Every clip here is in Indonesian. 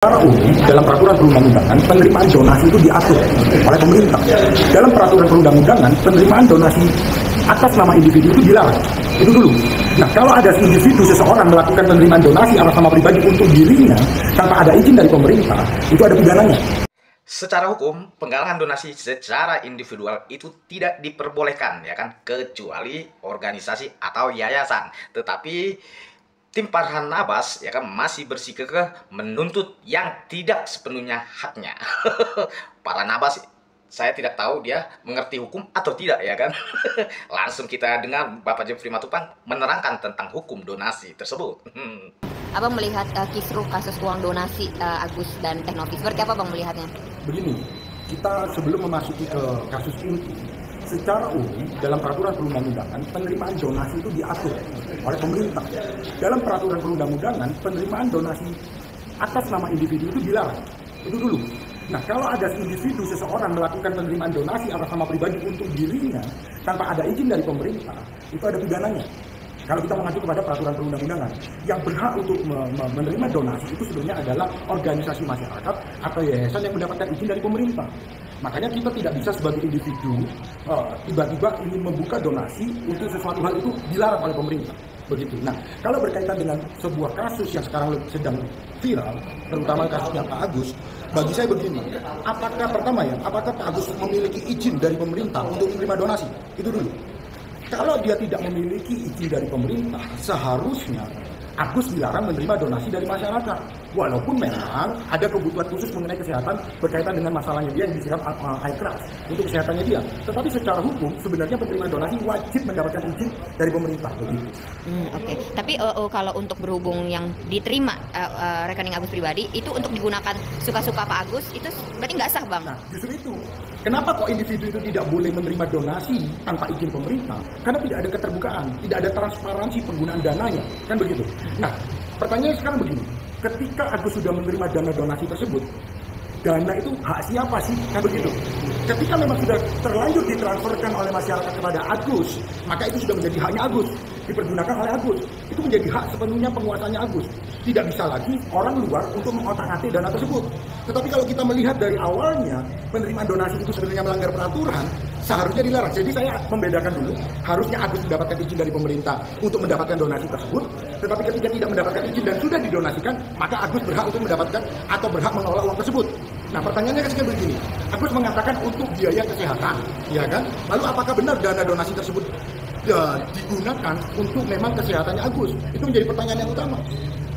Secara umum, dalam peraturan perundang-undangan, penerimaan donasi itu diatur oleh pemerintah. Dalam peraturan perundang-undangan, penerimaan donasi atas nama individu itu dilarang. Itu dulu. Nah, kalau ada individu seseorang melakukan penerimaan donasi atas nama pribadi untuk dirinya tanpa ada izin dari pemerintah, itu ada pidananya. Secara hukum, penggalangan donasi secara individual itu tidak diperbolehkan, ya kan, kecuali organisasi atau yayasan. Tetapi tim Farhan Abbas, ya kan, masih bersikukuh menuntut yang tidak sepenuhnya haknya. Farhan Abbas, saya tidak tahu dia mengerti hukum atau tidak, ya kan. Langsung kita dengar Bapak Jeffrey Matupang menerangkan tentang hukum donasi tersebut. Abang melihat kisruh kasus uang donasi Agus dan Teh Novi, seperti apa Bang melihatnya? Begini, kita sebelum memasuki ke kasus inti, secara umum dalam peraturan perundang-undangan penerimaan donasi itu diatur oleh pemerintah. Dalam peraturan perundang-undangan penerimaan donasi atas nama individu itu dilarang. Itu dulu. Nah, kalau ada individu seseorang melakukan penerimaan donasi atas nama pribadi untuk dirinya tanpa ada izin dari pemerintah, itu ada pidananya. Kalau kita mengacu kepada peraturan perundang-undangan, yang berhak untuk menerima donasi itu sebenarnya adalah organisasi masyarakat atau yayasan yang mendapatkan izin dari pemerintah. Makanya kita tidak bisa sebagai individu tiba-tiba ingin membuka donasi untuk sesuatu hal itu dilarang oleh pemerintah. Begitu. Nah, kalau berkaitan dengan sebuah kasus yang sekarang sedang viral, terutama kasusnya Pak Agus, bagi saya begini, apakah Pak Agus memiliki izin dari pemerintah untuk menerima donasi? Itu dulu. Kalau dia tidak memiliki izin dari pemerintah, seharusnya Agus dilarang menerima donasi dari masyarakat. Walaupun memang ada kebutuhan khusus mengenai kesehatan berkaitan dengan masalahnya dia yang disiram air keras untuk kesehatannya dia. Tetapi secara hukum sebenarnya penerima donasi wajib mendapatkan izin dari pemerintah. Oke. Tapi kalau untuk berhubung yang diterima rekening Agus pribadi itu untuk digunakan suka-suka Pak Agus, itu berarti nggak sah Bang? Nah, justru itu. Kenapa kok individu itu tidak boleh menerima donasi tanpa izin pemerintah? Karena tidak ada keterbukaan, tidak ada transparansi penggunaan dananya, kan begitu. Nah, pertanyaannya sekarang begini, ketika Agus sudah menerima dana donasi tersebut, dana itu hak siapa sih, kan begitu. Ketika memang sudah terlanjur ditransferkan oleh masyarakat kepada Agus, maka itu sudah menjadi haknya Agus, dipergunakan oleh Agus. Itu menjadi hak sepenuhnya penguasanya Agus. Tidak bisa lagi orang luar untuk mengotak-atik dana tersebut. Tetapi kalau kita melihat dari awalnya, penerimaan donasi itu sebenarnya melanggar peraturan, seharusnya dilarang. Jadi saya membedakan dulu, harusnya Agus mendapatkan izin dari pemerintah untuk mendapatkan donasi tersebut, tetapi ketika tidak mendapatkan izin dan sudah didonasikan, maka Agus berhak untuk mendapatkan atau berhak mengelola uang tersebut. Nah, pertanyaannya kan seperti begini, Agus mengatakan untuk biaya kesehatan, ya kan? Lalu apakah benar dana donasi tersebut digunakan untuk memang kesehatannya Agus? Itu menjadi pertanyaan yang utama.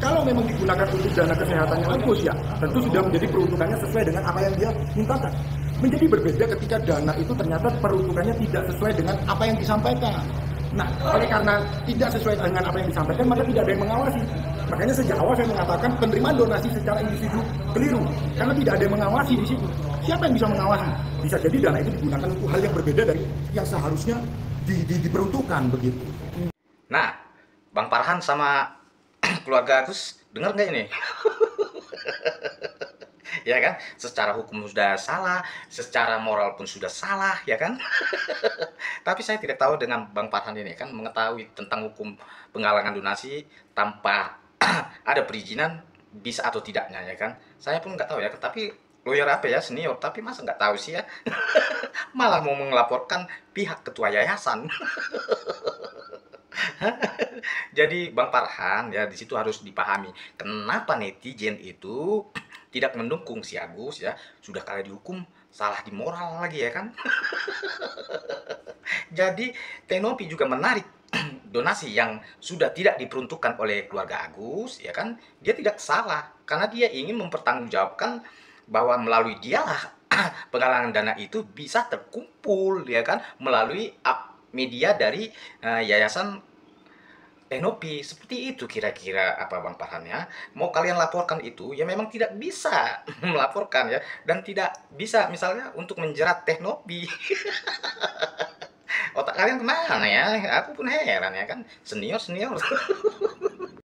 Kalau memang digunakan untuk dana kesehatannya Agus, ya tentu sudah menjadi peruntukannya sesuai dengan apa yang dia mintakan. Menjadi berbeda ketika dana itu ternyata peruntukannya tidak sesuai dengan apa yang disampaikan. Nah, oleh karena tidak sesuai dengan apa yang disampaikan, maka tidak ada yang mengawasi. Makanya sejak awal saya mengatakan penerimaan donasi secara individu keliru, karena tidak ada yang mengawasi di situ. Siapa yang bisa mengawasi? Bisa jadi dana itu digunakan untuk hal yang berbeda dari yang seharusnya diperuntukkan begitu. Nah, Bang Farhan sama keluarga Agus dengar nggak ini? Ya kan, secara hukum sudah salah, secara moral pun sudah salah, ya kan. Tapi saya tidak tahu dengan Bang Farhan ini kan mengetahui tentang hukum penggalangan donasi tanpa ada perizinan bisa atau tidaknya, ya kan. Saya pun nggak tahu ya, tapi lawyer apa ya, senior, tapi masa nggak tahu sih ya. Malah mau melaporkan pihak ketua yayasan. Jadi Bang Farhan ya, di situ harus dipahami kenapa netizen itu tidak mendukung si Agus ya. Sudah kali dihukum, salah di moral lagi, ya kan. Jadi Teh Novi juga menarik donasi yang sudah tidak diperuntukkan oleh keluarga Agus, ya kan. Dia tidak salah karena dia ingin mempertanggungjawabkan bahwa melalui dialah penggalangan dana itu bisa terkumpul, ya kan, melalui media dari yayasan Teh Novi. Seperti itu kira-kira apa Bang Farhan ya. Mau kalian laporkan itu ya memang tidak bisa melaporkan ya, dan tidak bisa misalnya untuk menjerat Teh Novi. Otak kalian kemana ya? Aku pun heran, ya kan, senior